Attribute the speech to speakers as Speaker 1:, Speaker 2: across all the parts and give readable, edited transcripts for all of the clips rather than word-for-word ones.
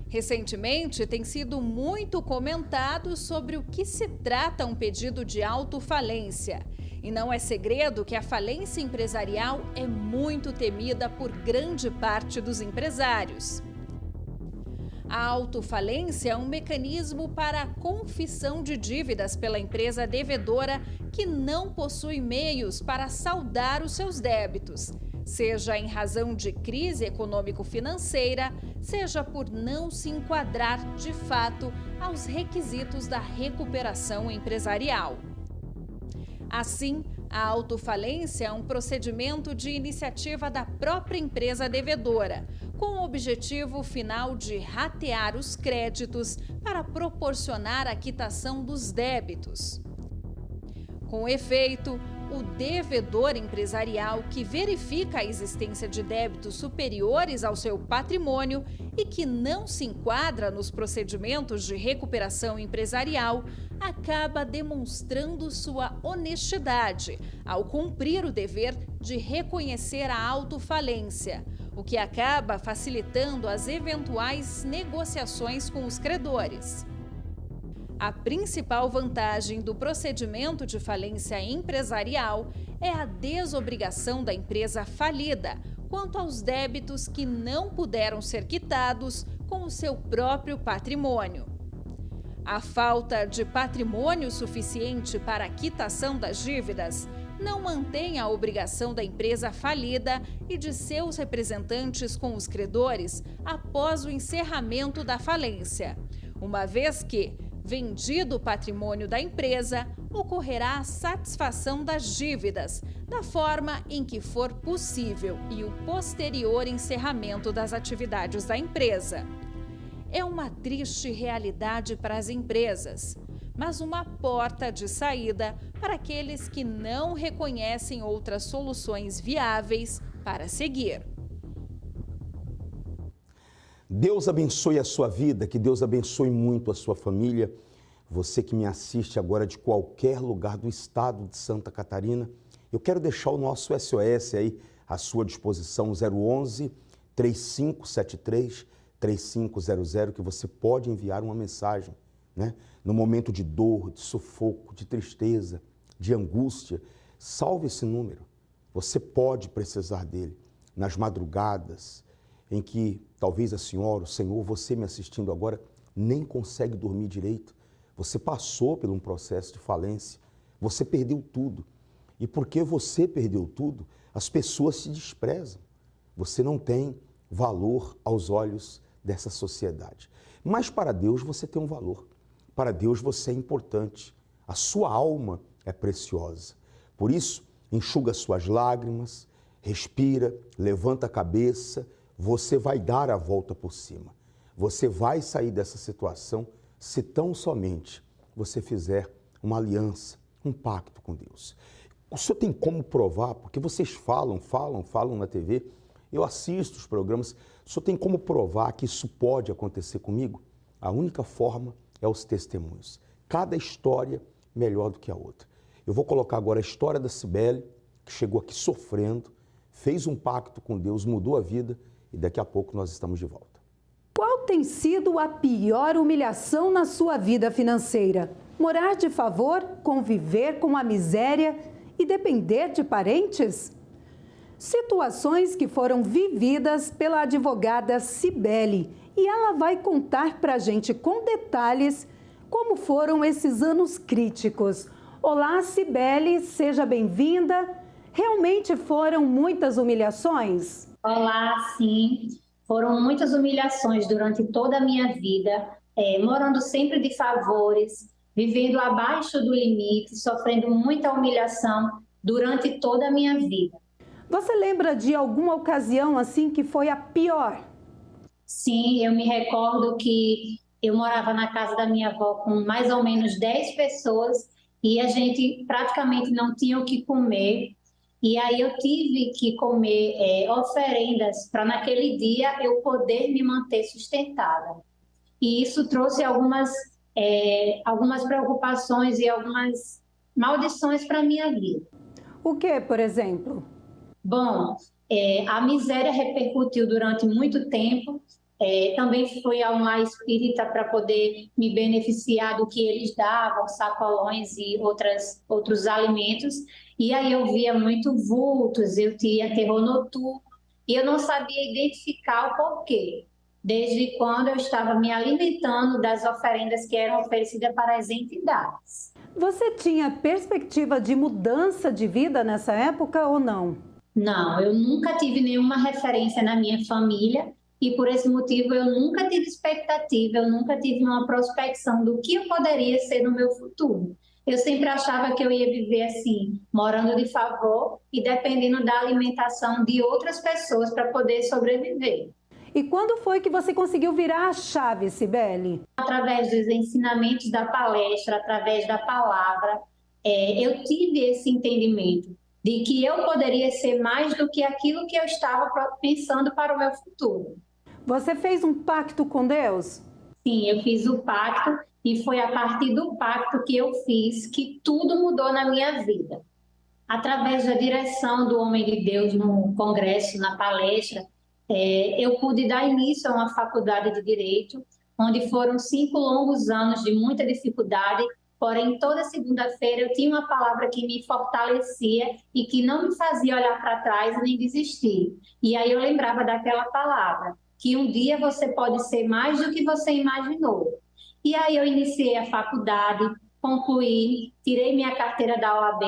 Speaker 1: Recentemente, tem sido muito comentado sobre o que se trata um pedido de autofalência. E não é segredo que a falência empresarial é muito temida por grande parte dos empresários. A autofalência é um mecanismo para a confissão de dívidas pela empresa devedora que não possui meios para saldar os seus débitos, seja em razão de crise econômico-financeira, seja por não se enquadrar de fato aos requisitos da recuperação empresarial. Assim, a autofalência é um procedimento de iniciativa da própria empresa devedora, com o objetivo final de ratear os créditos para proporcionar a quitação dos débitos. Com efeito, o devedor empresarial que verifica a existência de débitos superiores ao seu patrimônio e que não se enquadra nos procedimentos de recuperação empresarial acaba demonstrando sua honestidade ao cumprir o dever de reconhecer a autofalência, o que acaba facilitando as eventuais negociações com os credores. A principal vantagem do procedimento de falência empresarial é a desobrigação da empresa falida quanto aos débitos que não puderam ser quitados com o seu próprio patrimônio. A falta de patrimônio suficiente para a quitação das dívidas não mantém a obrigação da empresa falida e de seus representantes com os credores após o encerramento da falência, uma vez que, vendido o patrimônio da empresa, ocorrerá a satisfação das dívidas, da forma em que for possível e o posterior encerramento das atividades da empresa. É uma triste realidade para as empresas, mas uma porta de saída para aqueles que não reconhecem outras soluções viáveis para seguir.
Speaker 2: Deus abençoe a sua vida, que Deus abençoe muito a sua família. Você que me assiste agora de qualquer lugar do estado de Santa Catarina, eu quero deixar o nosso SOS aí à sua disposição, 011 3573 3500, que você pode enviar uma mensagem, né? No momento de dor, de sufoco, de tristeza, de angústia, salve esse número. Você pode precisar dele nas madrugadas, em que talvez a senhora, o senhor, você me assistindo agora, nem consegue dormir direito. Você passou por um processo de falência, você perdeu tudo. E porque você perdeu tudo, as pessoas se desprezam. Você não tem valor aos olhos dessa sociedade. Mas para Deus você tem um valor. Para Deus você é importante. A sua alma é preciosa. Por isso, enxuga suas lágrimas, respira, levanta a cabeça. Você vai dar a volta por cima. Você vai sair dessa situação se tão somente você fizer uma aliança, um pacto com Deus. O senhor tem como provar, porque vocês falam na TV, eu assisto os programas, o senhor tem como provar que isso pode acontecer comigo? A única forma é os testemunhos. Cada história melhor do que a outra. Eu vou colocar agora a história da Cibele, que chegou aqui sofrendo, fez um pacto com Deus, mudou a vida, e daqui a pouco nós estamos de volta.
Speaker 3: Qual tem sido a pior humilhação na sua vida financeira? Morar de favor, conviver com a miséria e depender de parentes? Situações que foram vividas pela advogada Cibele, e ela vai contar pra gente com detalhes como foram esses anos críticos. Olá, Cibele, seja bem-vinda. Realmente foram muitas humilhações?
Speaker 4: Olá, sim. Foram muitas humilhações durante toda a minha vida, morando sempre de favores, vivendo abaixo do limite, sofrendo muita humilhação durante toda a minha vida.
Speaker 3: Você lembra de alguma ocasião assim que foi a pior?
Speaker 4: Sim, eu me recordo que eu morava na casa da minha avó com mais ou menos 10 pessoas e a gente praticamente não tinha o que comer. E aí eu tive que comer oferendas para naquele dia eu poder me manter sustentada. E isso trouxe algumas preocupações e algumas maldições para a minha vida.
Speaker 3: O que, por exemplo?
Speaker 4: Bom, a miséria repercutiu durante muito tempo Também fui a um lar espírita para poder me beneficiar do que eles davam, sacolões e outros alimentos. E aí eu via muito vultos, eu tinha terror noturno e eu não sabia identificar o porquê. Desde quando eu estava me alimentando das oferendas que eram oferecidas para as entidades.
Speaker 3: Você tinha perspectiva de mudança de vida nessa época ou não?
Speaker 4: Não, eu nunca tive nenhuma referência na minha família e por esse motivo eu nunca tive expectativa, eu nunca tive uma prospecção do que eu poderia ser no meu futuro. Eu sempre achava que eu ia viver assim, morando de favor e dependendo da alimentação de outras pessoas para poder sobreviver.
Speaker 3: E quando foi que você conseguiu virar a chave, Cibele?
Speaker 4: Através dos ensinamentos da palestra, através da palavra, eu tive esse entendimento de que eu poderia ser mais do que aquilo que eu estava pensando para o meu futuro.
Speaker 3: Você fez um pacto com Deus?
Speaker 4: Sim, eu fiz o pacto e foi a partir do pacto que eu fiz que tudo mudou na minha vida. Através da direção do homem de Deus no congresso, na palestra, eu pude dar início a uma faculdade de Direito, onde foram 5 longos anos de muita dificuldade, porém toda segunda-feira eu tinha uma palavra que me fortalecia e que não me fazia olhar para trás nem desistir. E aí eu lembrava daquela palavra, que um dia você pode ser mais do que você imaginou. E aí eu iniciei a faculdade, concluí, tirei minha carteira da OAB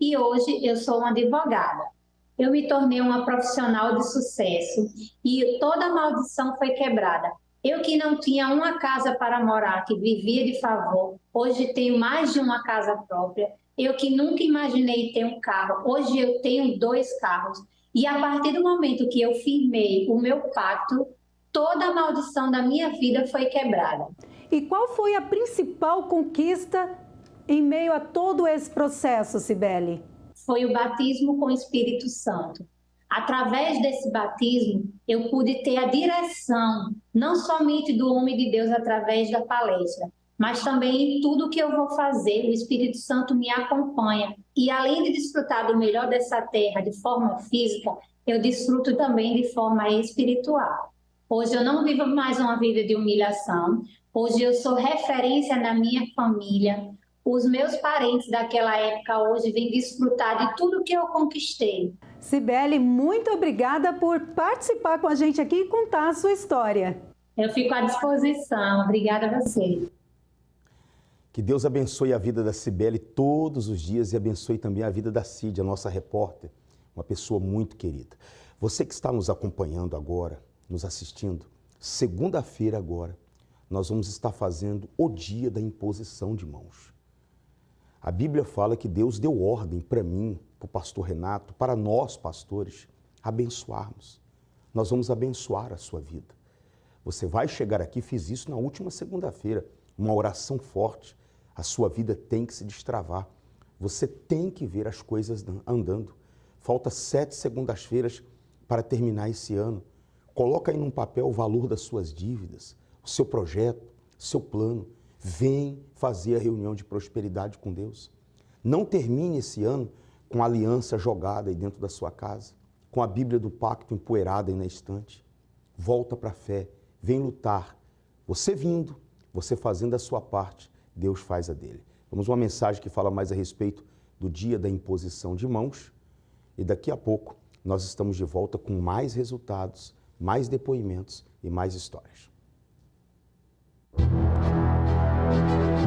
Speaker 4: e hoje eu sou uma advogada. Eu me tornei uma profissional de sucesso e toda a maldição foi quebrada. Eu que não tinha uma casa para morar, que vivia de favor, hoje tenho mais de uma casa própria. Eu que nunca imaginei ter um carro, hoje eu tenho 2 carros. E a partir do momento que eu firmei o meu pacto, toda a maldição da minha vida foi quebrada.
Speaker 3: E qual foi a principal conquista em meio a todo esse processo, Cibele?
Speaker 4: Foi o batismo com o Espírito Santo. Através desse batismo, eu pude ter a direção, não somente do homem de Deus através da palestra, mas também em tudo que eu vou fazer, o Espírito Santo me acompanha. E além de desfrutar do melhor dessa terra de forma física, eu desfruto também de forma espiritual. Hoje eu não vivo mais uma vida de humilhação, hoje eu sou referência na minha família. Os meus parentes daquela época hoje vêm desfrutar de tudo que eu conquistei.
Speaker 3: Cibele, muito obrigada por participar com a gente aqui e contar a sua história.
Speaker 4: Eu fico à disposição. Obrigada a você.
Speaker 2: Que Deus abençoe a vida da Cibele todos os dias e abençoe também a vida da Cid, a nossa repórter, uma pessoa muito querida. Você que está nos acompanhando agora, nos assistindo, segunda-feira agora, nós vamos estar fazendo o dia da imposição de mãos. A Bíblia fala que Deus deu ordem para mim, para o pastor Renato, para nós pastores, abençoarmos. Nós vamos abençoar a sua vida. Você vai chegar aqui, fiz isso na última segunda-feira, uma oração forte. A sua vida tem que se destravar. Você tem que ver as coisas andando. Falta 7 segundas-feiras para terminar esse ano. Coloca aí num papel o valor das suas dívidas, o seu projeto, o seu plano. Vem fazer a reunião de prosperidade com Deus. Não termine esse ano com a aliança jogada aí dentro da sua casa, com a Bíblia do Pacto empoeirada aí na estante. Volta para a fé, vem lutar. Você vindo, você fazendo a sua parte, Deus faz a dele. Vamos uma mensagem que fala mais a respeito do dia da imposição de mãos e daqui a pouco nós estamos de volta com mais resultados, mais depoimentos e mais histórias.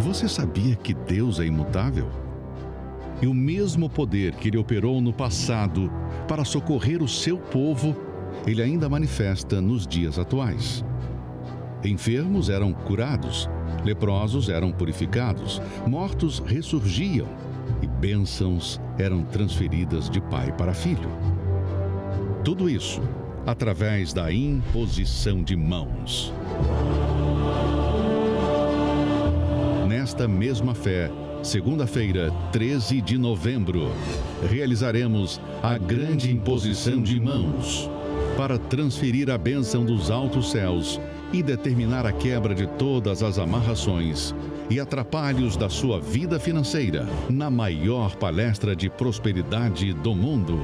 Speaker 5: Você sabia que Deus é imutável? E o mesmo poder que Ele operou no passado para socorrer o seu povo, Ele ainda manifesta nos dias atuais. Enfermos eram curados, leprosos eram purificados, mortos ressurgiam e bênçãos eram transferidas de pai para filho. Tudo isso através da imposição de mãos. Nesta mesma fé, segunda-feira, 13 de novembro, realizaremos a grande imposição de mãos para transferir a bênção dos altos céus e determinar a quebra de todas as amarrações e atrapalhos da sua vida financeira na maior palestra de prosperidade do mundo.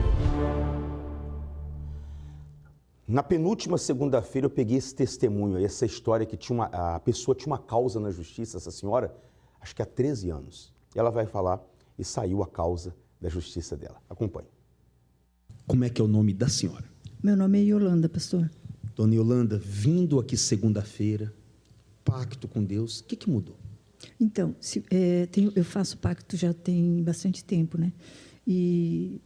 Speaker 2: Na penúltima segunda-feira eu peguei esse testemunho, essa história que a pessoa tinha uma causa na justiça, essa senhora, acho que há 13 anos. Ela vai falar e saiu a causa da justiça dela. Acompanhe. Como é que é o nome da senhora?
Speaker 6: Meu nome é Yolanda, pastor.
Speaker 2: Dona Yolanda, vindo aqui segunda-feira, pacto com Deus, o que mudou?
Speaker 6: Então, eu faço pacto já tem bastante tempo, né? E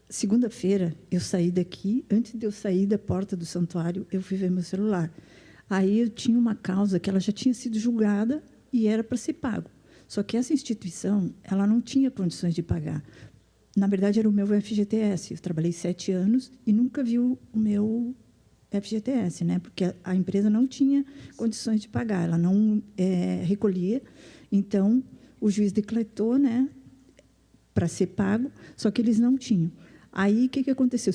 Speaker 6: segunda-feira eu saí daqui, antes de eu sair da porta do santuário, eu fui ver meu celular. Aí eu tinha uma causa que ela já tinha sido julgada e era para ser pago. Só que essa instituição, ela não tinha condições de pagar. Na verdade, era o meu FGTS. Eu trabalhei 7 anos e nunca vi o meu FGTS, né? Porque a empresa não tinha condições de pagar, ela não recolhia. Então, o juiz decretou, né, para ser pago, só que eles não tinham. Aí, o que aconteceu?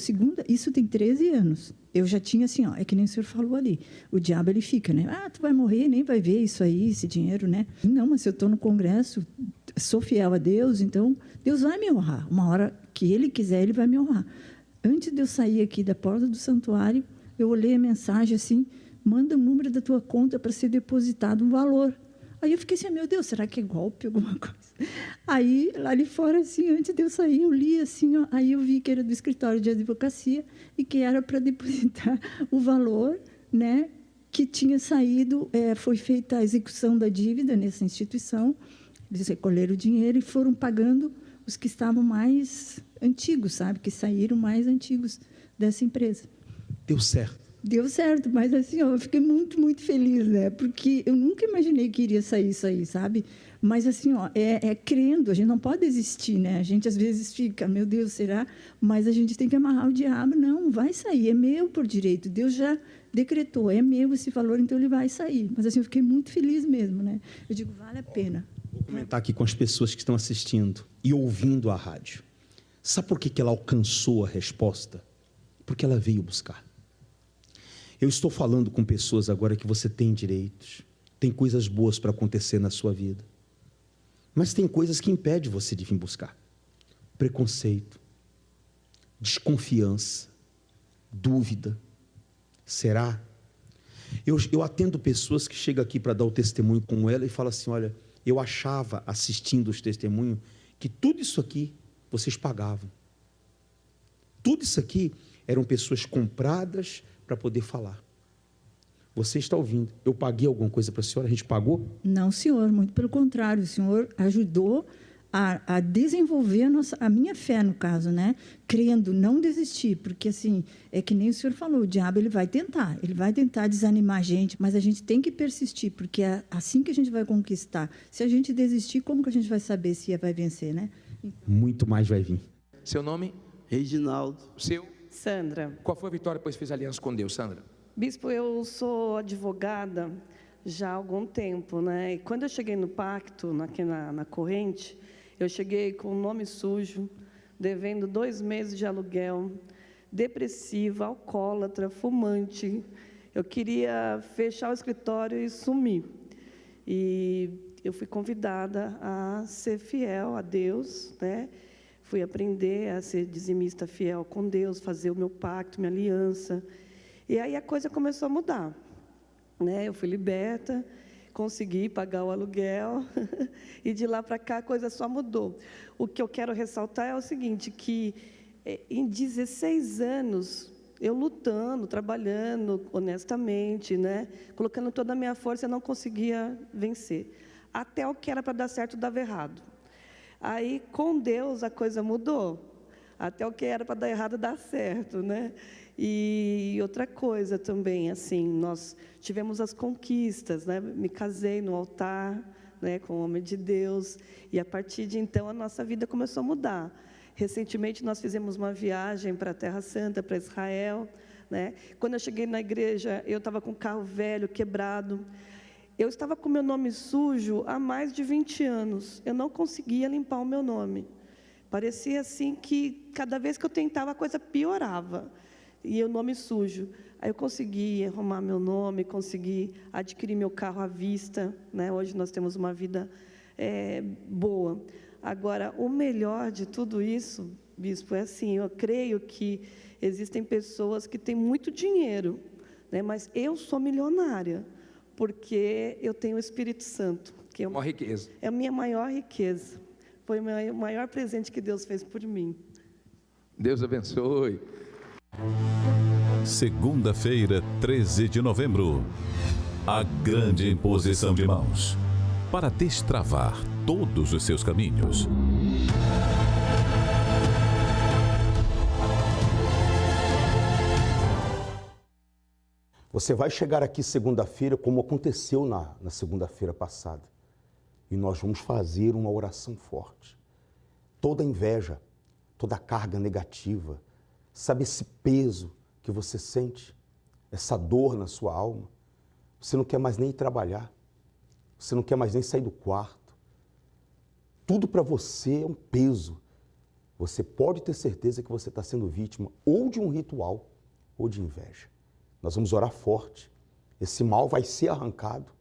Speaker 6: Isso tem 13 anos. Eu já tinha assim, é que nem o senhor falou ali, o diabo ele fica, né? Tu vai morrer, nem vai ver isso aí, esse dinheiro, né? Não, mas se eu estou no Congresso, sou fiel a Deus, então Deus vai me honrar. Uma hora que Ele quiser, Ele vai me honrar. Antes de eu sair aqui da porta do santuário, eu olhei a mensagem assim, manda o número da tua conta para ser depositado um valor. Aí eu fiquei assim, meu Deus, será que é golpe, alguma coisa? Aí, lá ali fora, assim, antes de eu sair, eu li assim, aí eu vi que era do escritório de advocacia e que era para depositar o valor, né, que tinha saído, foi feita a execução da dívida nessa instituição, eles recolheram o dinheiro e foram pagando os que estavam mais antigos, sabe, que saíram mais antigos dessa empresa.
Speaker 2: Deu certo.
Speaker 6: Deu certo, mas assim, eu fiquei muito, muito feliz, né? Porque eu nunca imaginei que iria sair isso aí, sabe? Mas assim, crendo, a gente não pode desistir, né? A gente às vezes fica, meu Deus, será? Mas a gente tem que amarrar o diabo. Não, vai sair, é meu por direito. Deus já decretou, é meu esse valor, então ele vai sair. Mas assim, eu fiquei muito feliz mesmo, né? Eu digo, vale a pena.
Speaker 2: Vou comentar aqui com as pessoas que estão assistindo e ouvindo a rádio. Sabe por que ela alcançou a resposta? Porque ela veio buscar. Eu estou falando com pessoas agora que você tem direitos, tem coisas boas para acontecer na sua vida, mas tem coisas que impedem você de vir buscar. Preconceito, desconfiança, dúvida. Será? Eu atendo pessoas que chegam aqui para dar o testemunho com ela e falam assim, olha, eu achava, assistindo os testemunhos, que tudo isso aqui vocês pagavam. Tudo isso aqui eram pessoas compradas para poder falar. Você está ouvindo. Eu paguei alguma coisa para a senhora? A gente pagou?
Speaker 6: Não, senhor. Muito pelo contrário. O senhor ajudou a desenvolver a minha fé, no caso, né? Crendo, não desistir. Porque, assim, é que nem o senhor falou, o diabo ele vai tentar desanimar a gente, mas a gente tem que persistir, porque é assim que a gente vai conquistar. Se a gente desistir, como que a gente vai saber se vai vencer, né?
Speaker 2: Muito mais vai vir.
Speaker 7: Seu nome?
Speaker 8: Reginaldo.
Speaker 7: Seu?
Speaker 9: Sandra.
Speaker 7: Qual foi a vitória depois que fez aliança com Deus, Sandra?
Speaker 9: Bispo, eu sou advogada já há algum tempo, né? E quando eu cheguei no pacto, aqui na corrente, eu cheguei com o nome sujo, devendo 2 meses de aluguel, depressiva, alcoólatra, fumante. Eu queria fechar o escritório e sumir. E eu fui convidada a ser fiel a Deus, né? Fui aprender a ser dizimista fiel com Deus, fazer o meu pacto, minha aliança. E aí a coisa começou a mudar, né? Eu fui liberta, consegui pagar o aluguel, e de lá para cá a coisa só mudou. O que eu quero ressaltar é o seguinte, que em 16 anos, eu lutando, trabalhando honestamente, né? Colocando toda a minha força, eu não conseguia vencer. Até o que era para dar certo dava errado. Aí, com Deus, a coisa mudou. Até o que era para dar errado dá certo, né? E outra coisa também, assim, nós tivemos as conquistas, né? Me casei no altar, né, com o homem de Deus, e a partir de então a nossa vida começou a mudar. Recentemente nós fizemos uma viagem para a Terra Santa, para Israel, né? Quando eu cheguei na igreja, eu estava com um carro velho, quebrado. Eu estava com meu nome sujo há mais de 20 anos. Eu não conseguia limpar o meu nome. Parecia assim que cada vez que eu tentava a coisa piorava. E o nome sujo. Aí eu consegui arrumar meu nome, consegui adquirir meu carro à vista, né? Hoje nós temos uma vida boa. Agora, o melhor de tudo isso bispo, é assim, eu creio que existem pessoas que têm muito dinheiro, né? Mas eu sou milionária, porque eu tenho o Espírito Santo, que é
Speaker 7: Maior riqueza.
Speaker 9: a minha maior riqueza. Foi o maior presente que Deus fez por mim.
Speaker 7: Deus abençoe.
Speaker 8: Segunda-feira, 13 de novembro. A grande imposição de mãos, para destravar todos os seus caminhos.
Speaker 2: Você vai chegar aqui segunda-feira, como aconteceu na segunda-feira passada. E nós vamos fazer uma oração forte. Toda inveja, toda carga negativa, sabe esse peso que você sente, essa dor na sua alma? Você não quer mais nem ir trabalhar, você não quer mais nem sair do quarto. Tudo para você é um peso. Você pode ter certeza que você está sendo vítima ou de um ritual ou de inveja. Nós vamos orar forte. Esse mal vai ser arrancado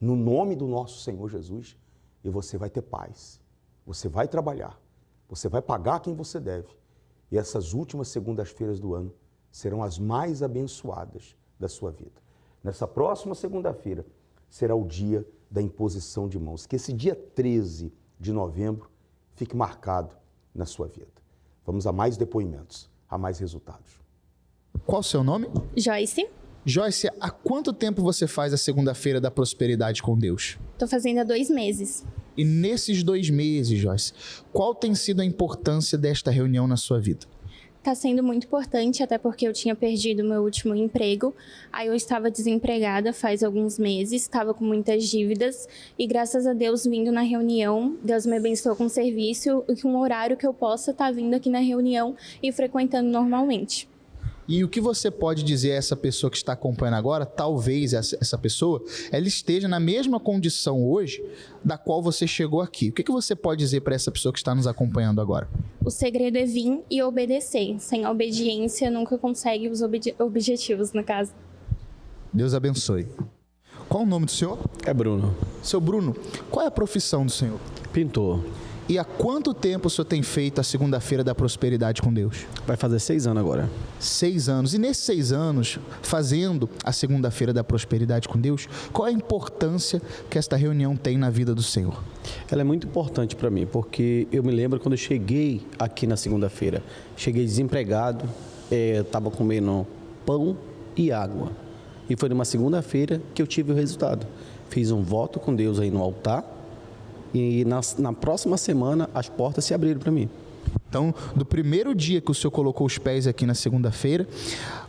Speaker 2: no nome do nosso Senhor Jesus e você vai ter paz. Você vai trabalhar, você vai pagar quem você deve. E essas últimas segundas-feiras do ano serão as mais abençoadas da sua vida. Nessa próxima segunda-feira será o dia da imposição de mãos. Que esse dia 13 de novembro fique marcado na sua vida. Vamos a mais depoimentos, a mais resultados.
Speaker 10: Qual o seu nome?
Speaker 11: Joyce.
Speaker 10: Joyce, há quanto tempo você faz a segunda-feira da prosperidade com Deus?
Speaker 11: Estou fazendo há 2 meses.
Speaker 10: E nesses 2 meses, Joyce, qual tem sido a importância desta reunião na sua vida?
Speaker 11: Está sendo muito importante, até porque eu tinha perdido meu último emprego. Aí eu estava desempregada faz alguns meses, estava com muitas dívidas. E graças a Deus, vindo na reunião, Deus me abençoou com um serviço e com um horário que eu possa estar vindo aqui na reunião e frequentando normalmente.
Speaker 10: E o que você pode dizer a essa pessoa que está acompanhando agora? Talvez essa pessoa ela esteja na mesma condição hoje da qual você chegou aqui. O que você pode dizer para essa pessoa que está nos acompanhando agora?
Speaker 11: O segredo é vir e obedecer. Sem a obediência, nunca consegue os objetivos, no caso.
Speaker 10: Deus abençoe. Qual o nome do senhor?
Speaker 12: É Bruno.
Speaker 10: Seu Bruno, qual é a profissão do senhor?
Speaker 12: Pintor.
Speaker 10: E há quanto tempo o senhor tem feito a segunda-feira da prosperidade com Deus?
Speaker 12: Vai fazer 6 anos agora.
Speaker 10: 6 anos. E nesses 6 anos, fazendo a segunda-feira da prosperidade com Deus, qual é a importância que esta reunião tem na vida do Senhor?
Speaker 12: Ela é muito importante para mim, porque eu me lembro quando eu cheguei aqui na segunda-feira. Cheguei desempregado, estava comendo pão e água. E foi numa segunda-feira que eu tive o resultado. Fiz um voto com Deus aí no altar. E na próxima semana, as portas se abriram para mim.
Speaker 10: Então, do primeiro dia que o senhor colocou os pés aqui na segunda-feira,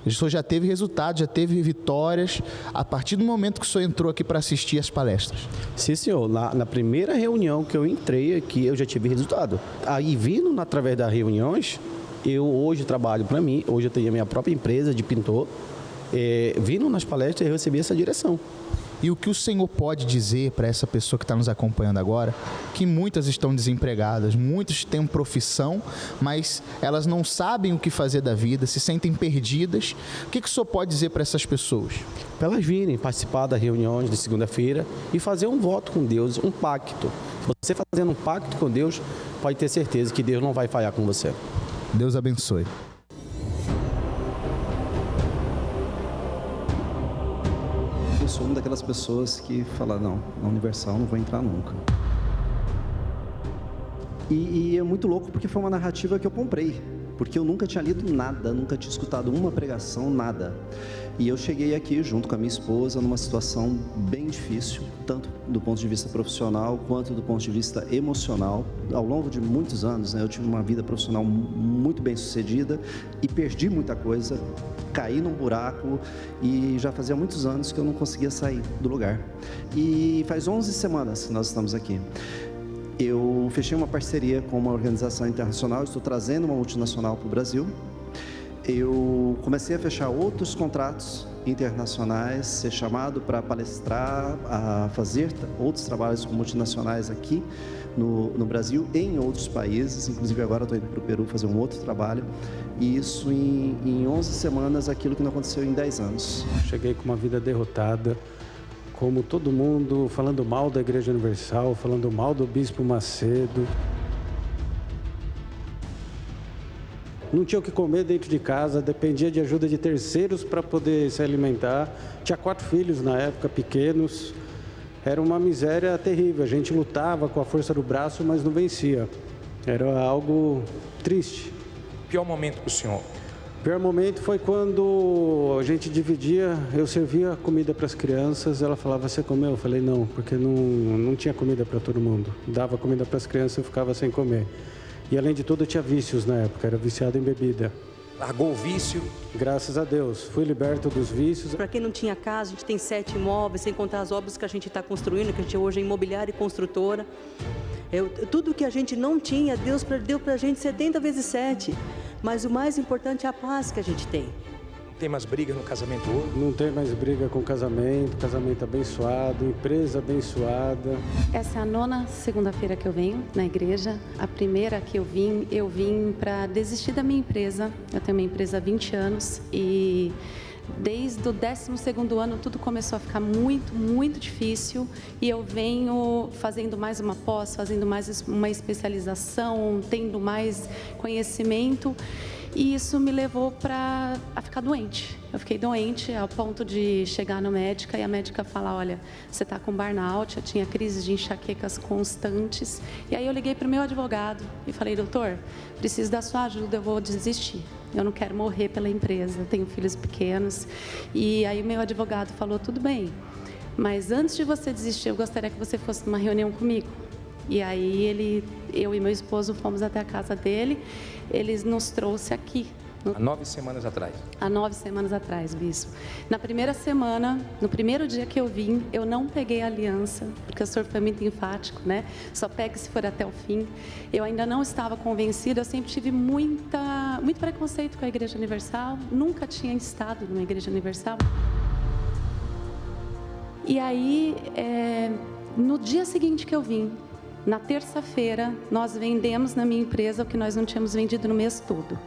Speaker 10: o senhor já teve resultados, já teve vitórias, a partir do momento que o senhor entrou aqui para assistir as palestras?
Speaker 12: Sim, senhor. Na primeira reunião que eu entrei aqui, eu já tive resultado. Aí, vindo através das reuniões, eu hoje trabalho para mim, hoje eu tenho a minha própria empresa de pintor. Vindo nas palestras, eu recebi essa direção.
Speaker 10: E o que o Senhor pode dizer para essa pessoa que está nos acompanhando agora, que muitas estão desempregadas, muitas têm uma profissão, mas elas não sabem o que fazer da vida, se sentem perdidas. O que o Senhor pode dizer para essas pessoas?
Speaker 12: Para elas virem participar das reuniões de segunda-feira e fazer um voto com Deus, um pacto. Você fazendo um pacto com Deus, pode ter certeza que Deus não vai falhar com você.
Speaker 10: Deus abençoe.
Speaker 13: Eu sou uma daquelas pessoas que fala, não, na Universal não vou entrar nunca. E é muito louco porque foi uma narrativa que eu comprei, porque eu nunca tinha lido nada, nunca tinha escutado uma pregação, nada. E eu cheguei aqui junto com a minha esposa numa situação bem difícil, tanto do ponto de vista profissional quanto do ponto de vista emocional. Ao longo de muitos anos, né, eu tive uma vida profissional muito bem sucedida e perdi muita coisa, caí num buraco e já fazia muitos anos que eu não conseguia sair do lugar. E faz 11 semanas que nós estamos aqui. Eu fechei uma parceria com uma organização internacional, estou trazendo uma multinacional para o Brasil. Eu comecei a fechar outros contratos internacionais, ser chamado para palestrar, a fazer outros trabalhos com multinacionais aqui no Brasil e em outros países. Inclusive agora estou indo para o Peru fazer um outro trabalho. E isso em 11 semanas, aquilo que não aconteceu em 10 anos.
Speaker 12: Cheguei com uma vida derrotada, como todo mundo, falando mal da Igreja Universal, falando mal do Bispo Macedo. Não tinha o que comer dentro de casa, dependia de ajuda de terceiros para poder se alimentar. Tinha 4 filhos na época, pequenos. Era uma miséria terrível. A gente lutava com a força do braço, mas não vencia. Era algo triste.
Speaker 14: Pior momento para o senhor?
Speaker 12: O pior momento foi quando a gente dividia, eu servia comida para as crianças, ela falava, você comeu? Eu falei, não, porque não tinha comida para todo mundo. Dava comida para as crianças e eu ficava sem comer. E além de tudo, eu tinha vícios na época, era viciado em bebida.
Speaker 14: Largou o vício?
Speaker 12: Graças a Deus, fui liberto dos vícios.
Speaker 15: Para quem não tinha casa, a gente tem 7 imóveis, sem contar as obras que a gente está construindo, que a gente hoje é imobiliária e construtora. Tudo que a gente não tinha, Deus deu para a gente 70 vezes 7. Mas o mais importante é a paz que a gente tem.
Speaker 14: Tem mais briga no casamento hoje?
Speaker 12: Não tem mais briga com casamento abençoado, empresa abençoada.
Speaker 16: Essa é a 9ª segunda-feira que eu venho na igreja. A primeira que eu vim para desistir da minha empresa. Eu tenho uma empresa há 20 anos e desde o 12º ano tudo começou a ficar muito, muito difícil e eu venho fazendo mais uma pós, fazendo mais uma especialização, tendo mais conhecimento. E isso me levou a ficar doente. Eu fiquei doente ao ponto de chegar no médico e a médica falar, olha, você está com burnout, eu tinha crises de enxaquecas constantes. E aí eu liguei para o meu advogado e falei, doutor, preciso da sua ajuda, eu vou desistir. Eu não quero morrer pela empresa, eu tenho filhos pequenos. E aí o meu advogado falou, tudo bem, mas antes de você desistir, eu gostaria que você fosse numa reunião comigo. E aí eu e meu esposo fomos até a casa dele, ele nos trouxe aqui.
Speaker 14: Há 9 semanas atrás?
Speaker 16: Há 9 semanas atrás, bispo. Na primeira semana, no primeiro dia que eu vim, eu não peguei a aliança, porque o senhor foi muito enfático, né? Só pegue se for até o fim. Eu ainda não estava convencida, eu sempre tive muito preconceito com a Igreja Universal, nunca tinha estado numa Igreja Universal. E aí, no dia seguinte que eu vim, na terça-feira, nós vendemos na minha empresa o que nós não tínhamos vendido no mês todo.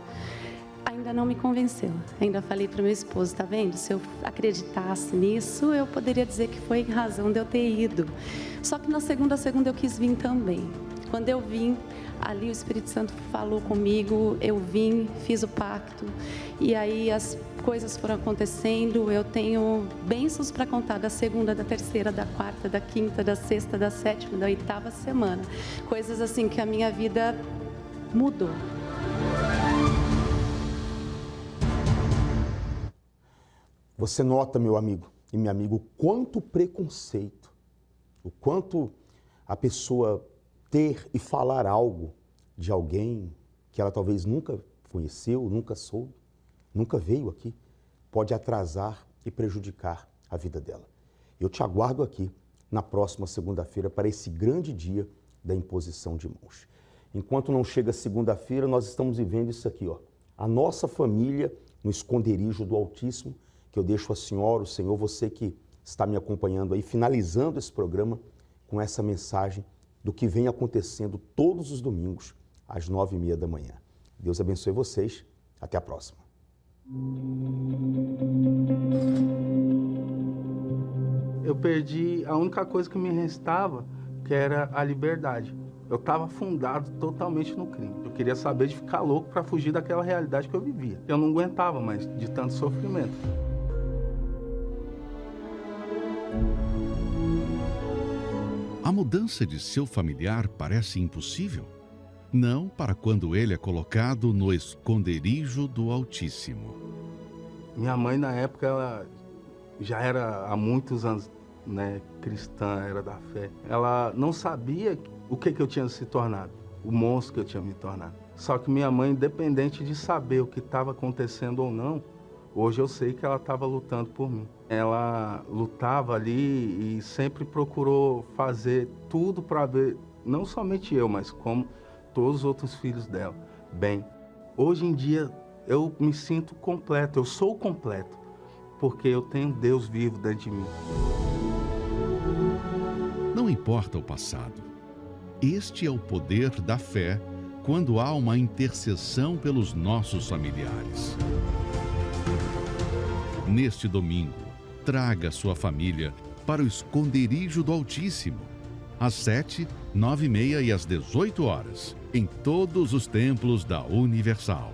Speaker 16: Ainda não me convenceu. Ainda falei para o meu esposo, tá vendo? Se eu acreditasse nisso, eu poderia dizer que foi razão de eu ter ido. Só que na segunda eu quis vir também. Quando eu vim, ali o Espírito Santo falou comigo, eu vim, fiz o pacto, e aí as coisas foram acontecendo, eu tenho bênçãos para contar da 2ª, da 3ª, da 4ª, da 5ª, da 6ª, da 7ª, da 8ª semana. Coisas assim que a minha vida mudou.
Speaker 2: Você nota, meu amigo e minha amiga, o quanto preconceito, o quanto a pessoa ter e falar algo de alguém que ela talvez nunca conheceu, nunca soube, nunca veio aqui, pode atrasar e prejudicar a vida dela. Eu te aguardo aqui na próxima segunda-feira para esse grande dia da imposição de mãos. Enquanto não chega segunda-feira, nós estamos vivendo isso aqui, ó. A nossa família no esconderijo do Altíssimo, que eu deixo a senhora, o senhor, você que está me acompanhando aí, finalizando esse programa com essa mensagem do que vem acontecendo todos os domingos, às 9h30 da manhã. Deus abençoe vocês. Até a próxima.
Speaker 17: Eu perdi a única coisa que me restava, que era a liberdade. Eu estava afundado totalmente no crime. Eu queria saber de ficar louco para fugir daquela realidade que eu vivia. Eu não aguentava mais de tanto sofrimento.
Speaker 5: A mudança de seu familiar parece impossível? Não para quando ele é colocado no esconderijo do Altíssimo.
Speaker 17: Minha mãe, na época, ela já era há muitos anos, né, cristã, era da fé. Ela não sabia o que eu tinha se tornado, o monstro que eu tinha me tornado. Só que minha mãe, independente de saber o que estava acontecendo ou não, hoje eu sei que ela estava lutando por mim. Ela lutava ali e sempre procurou fazer tudo para ver, não somente eu, mas como todos os outros filhos dela, bem. Hoje em dia eu me sinto completo, eu sou completo, porque eu tenho Deus vivo dentro de mim.
Speaker 5: Não importa o passado. Este é o poder da fé quando há uma intercessão pelos nossos familiares. Neste domingo, traga sua família para o esconderijo do Altíssimo, às 7, 9h30 e às 18 horas, em todos os templos da Universal.